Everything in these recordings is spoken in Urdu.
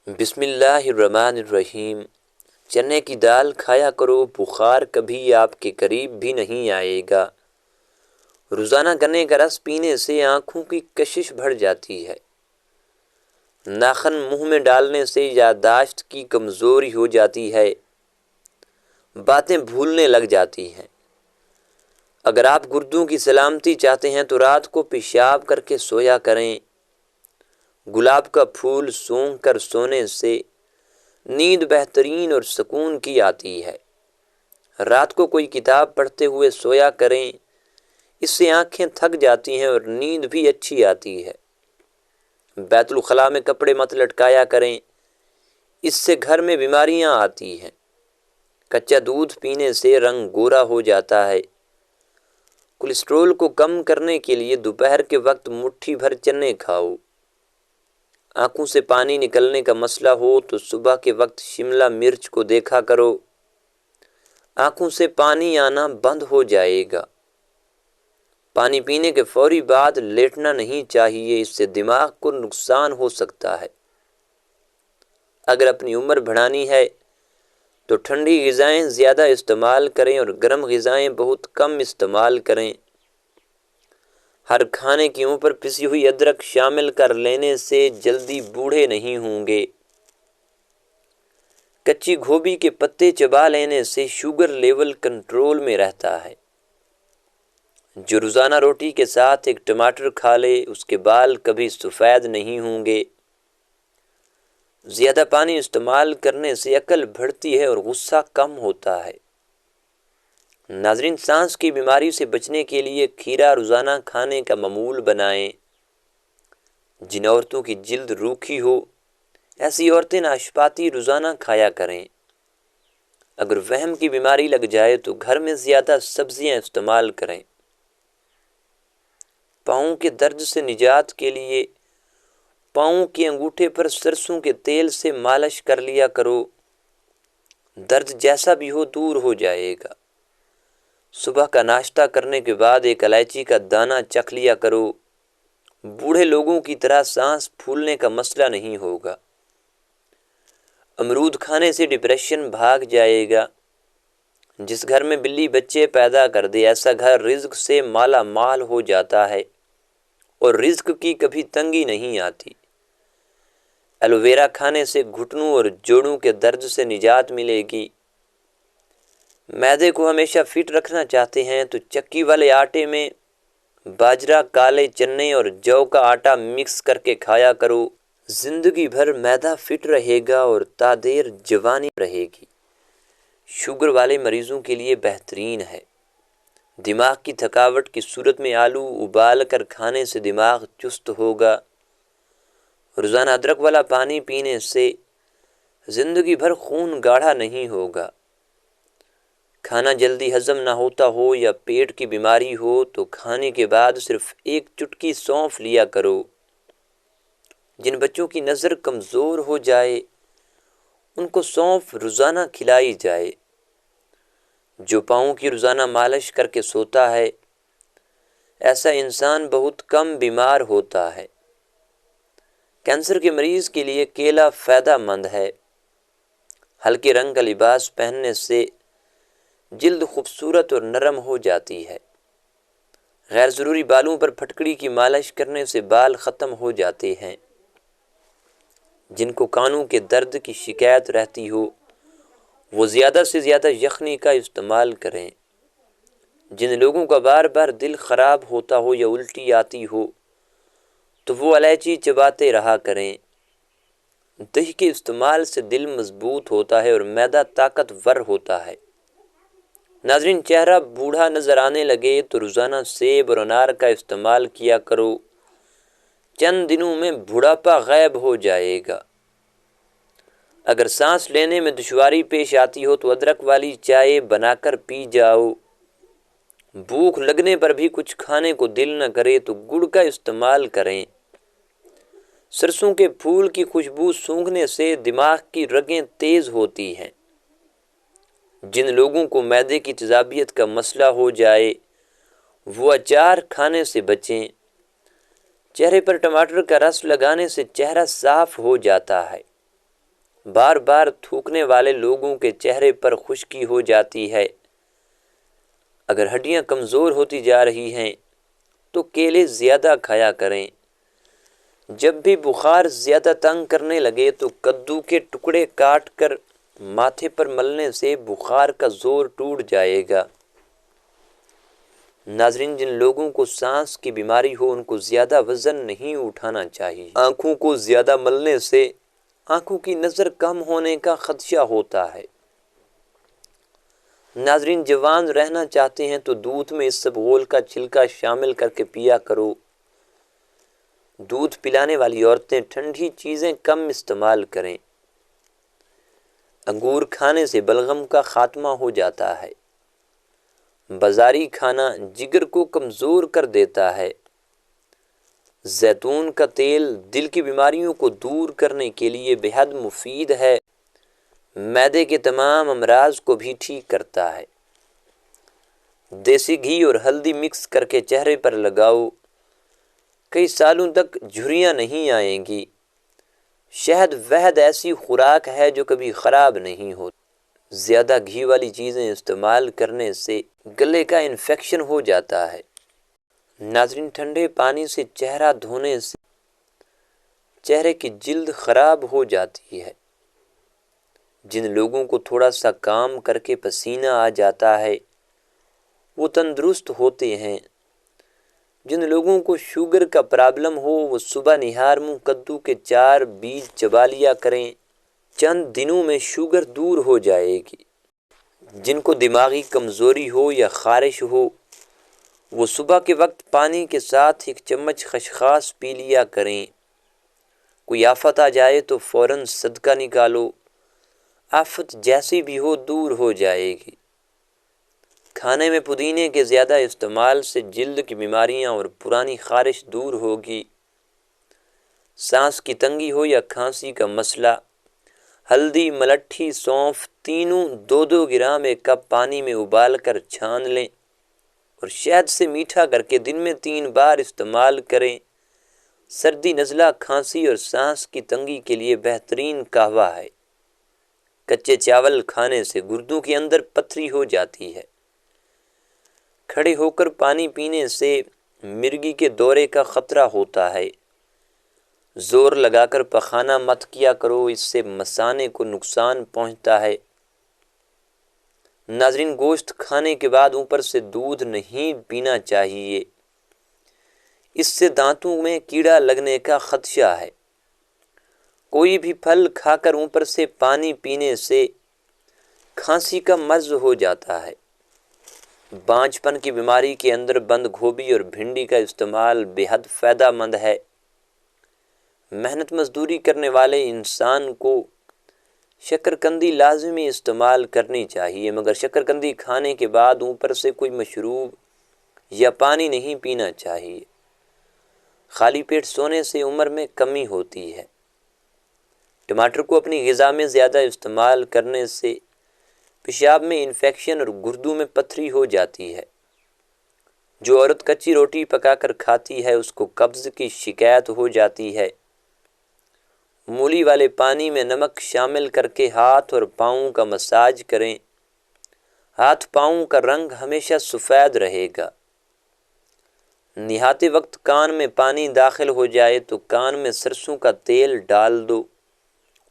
بسم اللہ الرحمن الرحیم۔ چنے کی دال کھایا کرو، بخار کبھی آپ کے قریب بھی نہیں آئے گا۔ روزانہ گنے کا رس پینے سے آنکھوں کی کشش بڑھ جاتی ہے۔ ناخن منہ میں ڈالنے سے یادداشت کی کمزوری ہو جاتی ہے، باتیں بھولنے لگ جاتی ہیں۔ اگر آپ گردوں کی سلامتی چاہتے ہیں تو رات کو پیشاب کر کے سویا کریں۔ گلاب کا پھول سونگھ کر سونے سے نیند بہترین اور سکون کی آتی ہے۔ رات کو کوئی کتاب پڑھتے ہوئے سویا کریں، اس سے آنکھیں تھک جاتی ہیں اور نیند بھی اچھی آتی ہے۔ بیت الخلاء میں کپڑے مت لٹکایا کریں، اس سے گھر میں بیماریاں آتی ہیں۔ کچا دودھ پینے سے رنگ گورا ہو جاتا ہے۔ کولیسٹرول کو کم کرنے کے لیے دوپہر کے وقت مٹھی بھر چنے کھاؤ۔ آنکھوں سے پانی نکلنے کا مسئلہ ہو تو صبح کے وقت شملہ مرچ کو دیکھا کرو، آنکھوں سے پانی آنا بند ہو جائے گا۔ پانی پینے کے فوری بعد لیٹنا نہیں چاہیے، اس سے دماغ کو نقصان ہو سکتا ہے۔ اگر اپنی عمر بڑھانی ہے تو ٹھنڈی غذائیں زیادہ استعمال کریں اور گرم غذائیں بہت کم استعمال کریں۔ ہر کھانے کے اوپر پسی ہوئی ادرک شامل کر لینے سے جلدی بوڑھے نہیں ہوں گے۔ کچی گوبھی کے پتے چبا لینے سے شوگر لیول کنٹرول میں رہتا ہے۔ جو روزانہ روٹی کے ساتھ ایک ٹماٹر کھا لے اس کے بال کبھی سفید نہیں ہوں گے۔ زیادہ پانی استعمال کرنے سے عقل بڑھتی ہے اور غصہ کم ہوتا ہے۔ ناظرین، سانس کی بیماری سے بچنے کے لیے کھیرا روزانہ کھانے کا معمول بنائیں۔ جن عورتوں کی جلد روکھی ہو ایسی عورتیں ناشپاتی روزانہ کھایا کریں۔ اگر وہم کی بیماری لگ جائے تو گھر میں زیادہ سبزیاں استعمال کریں۔ پاؤں کے درد سے نجات کے لیے پاؤں کے انگوٹھے پر سرسوں کے تیل سے مالش کر لیا کرو، درد جیسا بھی ہو دور ہو جائے گا۔ صبح کا ناشتہ کرنے کے بعد ایک الائچی کا دانہ چکھ لیا کرو، بوڑھے لوگوں کی طرح سانس پھولنے کا مسئلہ نہیں ہوگا۔ امرود کھانے سے ڈپریشن بھاگ جائے گا۔ جس گھر میں بلی بچے پیدا کر دے ایسا گھر رزق سے مالا مال ہو جاتا ہے اور رزق کی کبھی تنگی نہیں آتی۔ ایلو ویرا کھانے سے گھٹنوں اور جوڑوں کے درد سے نجات ملے گی۔ معدے کو ہمیشہ فٹ رکھنا چاہتے ہیں تو چکی والے آٹے میں باجرہ، کالے چنے اور جو کا آٹا مکس کر کے کھایا کرو۔ زندگی بھر معدہ فٹ رہے گا اور تا دیر جوانی رہے گی۔ شوگر والے مریضوں کے لیے بہترین ہے۔ دماغ کی تھکاوٹ کی صورت میں آلو ابال کر کھانے سے دماغ چست ہوگا۔ روزانہ ادرک والا پانی پینے سے زندگی بھر خون گاڑھا نہیں ہوگا۔ کھانا جلدی ہضم نہ ہوتا ہو یا پیٹ کی بیماری ہو تو کھانے کے بعد صرف ایک چٹکی سونف لیا کرو۔ جن بچوں کی نظر کمزور ہو جائے ان کو سونف روزانہ کھلائی جائے۔ جو پاؤں کی روزانہ مالش کر کے سوتا ہے ایسا انسان بہت کم بیمار ہوتا ہے۔ کینسر کے مریض کے لیے کیلا فائدہ مند ہے۔ ہلکے رنگ کا لباس پہننے سے جلد خوبصورت اور نرم ہو جاتی ہے۔ غیر ضروری بالوں پر پھٹکڑی کی مالش کرنے سے بال ختم ہو جاتے ہیں۔ جن کو کانوں کے درد کی شکایت رہتی ہو وہ زیادہ سے زیادہ یخنی کا استعمال کریں۔ جن لوگوں کا بار بار دل خراب ہوتا ہو یا الٹی آتی ہو تو وہ الائچی چباتے رہا کریں۔ دہی کے استعمال سے دل مضبوط ہوتا ہے اور معدہ طاقتور ہوتا ہے۔ ناظرین، چہرہ بوڑھا نظر آنے لگے تو روزانہ سیب اور انار کا استعمال کیا کرو، چند دنوں میں بڑھاپا غائب ہو جائے گا۔ اگر سانس لینے میں دشواری پیش آتی ہو تو ادرک والی چائے بنا کر پی جاؤ۔ بھوک لگنے پر بھی کچھ کھانے کو دل نہ کرے تو گڑ کا استعمال کریں۔ سرسوں کے پھول کی خوشبو سونگھنے سے دماغ کی رگیں تیز ہوتی ہیں۔ جن لوگوں کو معدے کی تیزابیت کا مسئلہ ہو جائے وہ اچار کھانے سے بچیں۔ چہرے پر ٹماٹر کا رس لگانے سے چہرہ صاف ہو جاتا ہے۔ بار بار تھوکنے والے لوگوں کے چہرے پر خشکی ہو جاتی ہے۔ اگر ہڈیاں کمزور ہوتی جا رہی ہیں تو کیلے زیادہ کھایا کریں۔ جب بھی بخار زیادہ تنگ کرنے لگے تو کدو کے ٹکڑے کاٹ کر ماتھے پر ملنے سے بخار کا زور ٹوٹ جائے گا۔ ناظرین، جن لوگوں کو سانس کی بیماری ہو ان کو زیادہ وزن نہیں اٹھانا چاہیے۔ آنکھوں کو زیادہ ملنے سے آنکھوں کی نظر کم ہونے کا خدشہ ہوتا ہے۔ ناظرین، جوان رہنا چاہتے ہیں تو دودھ میں اسبغول کا چھلکا شامل کر کے پیا کرو۔ دودھ پلانے والی عورتیں ٹھنڈی چیزیں کم استعمال کریں۔ انگور کھانے سے بلغم کا خاتمہ ہو جاتا ہے۔ بازاری کھانا جگر کو کمزور کر دیتا ہے۔ زیتون کا تیل دل کی بیماریوں کو دور کرنے کے لیے بے حد مفید ہے۔ معدے کے تمام امراض کو بھی ٹھیک کرتا ہے۔ دیسی گھی اور ہلدی مکس کر کے چہرے پر لگاؤ، کئی سالوں تک جھریاں نہیں آئیں گی۔ شہد وحد ایسی خوراک ہے جو کبھی خراب نہیں ہوتی۔ زیادہ گھی والی چیزیں استعمال کرنے سے گلے کا انفیکشن ہو جاتا ہے۔ ناظرین، ٹھنڈے پانی سے چہرہ دھونے سے چہرے کی جلد خراب ہو جاتی ہے۔ جن لوگوں کو تھوڑا سا کام کر کے پسینہ آ جاتا ہے وہ تندرست ہوتے ہیں۔ جن لوگوں کو شوگر کا پرابلم ہو وہ صبح نہار منہ کدو کے 4 بیج چبا لیا کریں، چند دنوں میں شوگر دور ہو جائے گی۔ جن کو دماغی کمزوری ہو یا خارش ہو وہ صبح کے وقت پانی کے ساتھ 1 چمچ خشخاش پی لیا کریں۔ کوئی آفت آ جائے تو فوراً صدقہ نکالو، آفت جیسی بھی ہو دور ہو جائے گی۔ کھانے میں پودینے کے زیادہ استعمال سے جلد کی بیماریاں اور پرانی خارش دور ہوگی۔ سانس کی تنگی ہو یا کھانسی کا مسئلہ، ہلدی، ملٹھی، سونف تینوں 2-2 گرام 1 کپ پانی میں ابال کر چھان لیں اور شہد سے میٹھا کر کے دن میں 3 بار استعمال کریں۔ سردی، نزلہ، کھانسی اور سانس کی تنگی کے لیے بہترین قہوہ ہے۔ کچے چاول کھانے سے گردوں کے اندر پتھری ہو جاتی ہے۔ کھڑے ہو کر پانی پینے سے مرگی کے دورے کا خطرہ ہوتا ہے۔ زور لگا کر پخانہ مت کیا کرو، اس سے مثانے کو نقصان پہنچتا ہے۔ ناظرین، گوشت کھانے کے بعد اوپر سے دودھ نہیں پینا چاہیے، اس سے دانتوں میں کیڑا لگنے کا خدشہ ہے۔ کوئی بھی پھل کھا کر اوپر سے پانی پینے سے کھانسی کا مرض ہو جاتا ہے۔ بانجھ پن کی بیماری کے اندر بند گوبھی اور بھنڈی کا استعمال بے حد فائدہ مند ہے۔ محنت مزدوری کرنے والے انسان کو شکرکندی لازمی استعمال کرنی چاہیے، مگر شکرکندی کھانے کے بعد اوپر سے کوئی مشروب یا پانی نہیں پینا چاہیے۔ خالی پیٹ سونے سے عمر میں کمی ہوتی ہے۔ ٹماٹر کو اپنی غذا میں زیادہ استعمال کرنے سے پیشاب میں انفیکشن اور گردوں میں پتھری ہو جاتی ہے۔ جو عورت کچی روٹی پکا کر کھاتی ہے اس کو قبض کی شکایت ہو جاتی ہے۔ مولی والے پانی میں نمک شامل کر کے ہاتھ اور پاؤں کا مساج کریں، ہاتھ پاؤں کا رنگ ہمیشہ سفید رہے گا۔ نہاتے وقت کان میں پانی داخل ہو جائے تو کان میں سرسوں کا تیل ڈال دو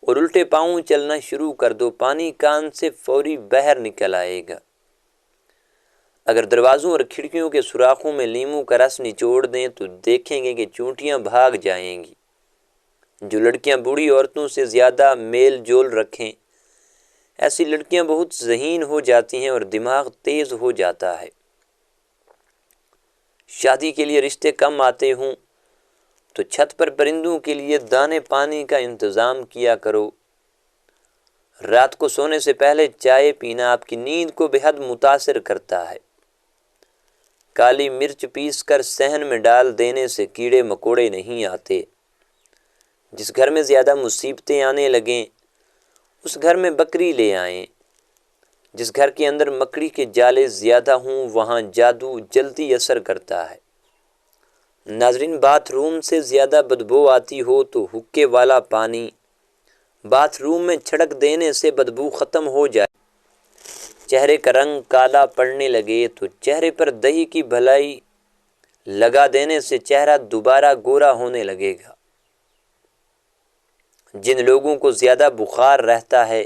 اور الٹے پاؤں چلنا شروع کر دو، پانی کان سے فوری باہر نکل آئے گا۔ اگر دروازوں اور کھڑکیوں کے سوراخوں میں لیموں کا رس نچوڑ دیں تو دیکھیں گے کہ چونٹیاں بھاگ جائیں گی۔ جو لڑکیاں بوڑھی عورتوں سے زیادہ میل جول رکھیں، ایسی لڑکیاں بہت ذہین ہو جاتی ہیں اور دماغ تیز ہو جاتا ہے۔ شادی کے لیے رشتے کم آتے ہوں تو چھت پر پرندوں کے لیے دانے پانی کا انتظام کیا کرو۔ رات کو سونے سے پہلے چائے پینا آپ کی نیند کو بے حد متاثر کرتا ہے۔ کالی مرچ پیس کر صحن میں ڈال دینے سے کیڑے مکوڑے نہیں آتے۔ جس گھر میں زیادہ مصیبتیں آنے لگیں اس گھر میں بکری لے آئیں۔ جس گھر کے اندر مکڑی کے جالے زیادہ ہوں وہاں جادو جلدی اثر کرتا ہے۔ ناظرین، باتھ روم سے زیادہ بدبو آتی ہو تو حکے والا پانی باتھ روم میں چھڑک دینے سے بدبو ختم ہو جائے، چہرے کا رنگ کالا پڑنے لگے تو چہرے پر دہی کی بھلائی لگا دینے سے چہرہ دوبارہ گورا ہونے لگے گا۔ جن لوگوں کو زیادہ بخار رہتا ہے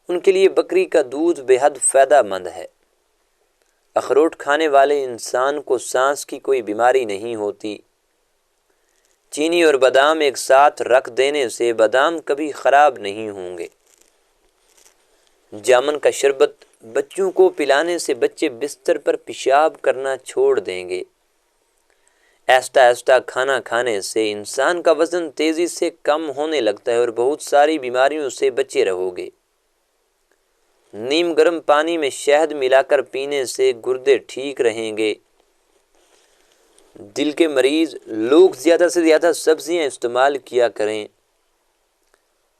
ان کے لیے بکری کا دودھ بے حد فائدہ مند ہے۔ اخروٹ کھانے والے انسان کو سانس کی کوئی بیماری نہیں ہوتی۔ چینی اور بادام ایک ساتھ رکھ دینے سے بادام کبھی خراب نہیں ہوں گے۔ جامن کا شربت بچوں کو پلانے سے بچے بستر پر پیشاب کرنا چھوڑ دیں گے۔ آہستہ آہستہ کھانا کھانے سے انسان کا وزن تیزی سے کم ہونے لگتا ہے اور بہت ساری بیماریوں سے بچے رہو گے۔ نیم گرم پانی میں شہد ملا کر پینے سے گردے ٹھیک رہیں گے۔ دل کے مریض لوگ زیادہ سے زیادہ سبزیاں استعمال کیا کریں۔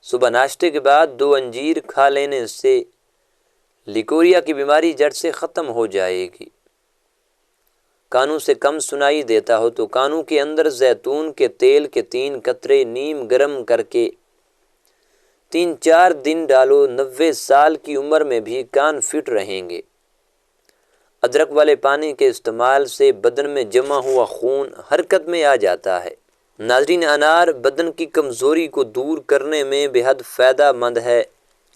صبح ناشتے کے بعد 2 انجیر کھا لینے سے لیکوریا کی بیماری جڑ سے ختم ہو جائے گی۔ کانوں سے کم سنائی دیتا ہو تو کانوں کے اندر زیتون کے تیل کے 3 قطرے نیم گرم کر کے 3-4 دن ڈالو، 90 سال کی عمر میں بھی کان فٹ رہیں گے۔ ادرک والے پانی کے استعمال سے بدن میں جمع ہوا خون حرکت میں آ جاتا ہے۔ ناظرین، انار بدن کی کمزوری کو دور کرنے میں بے حد فائدہ مند ہے،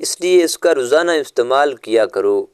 اس لیے اس کا روزانہ استعمال کیا کرو۔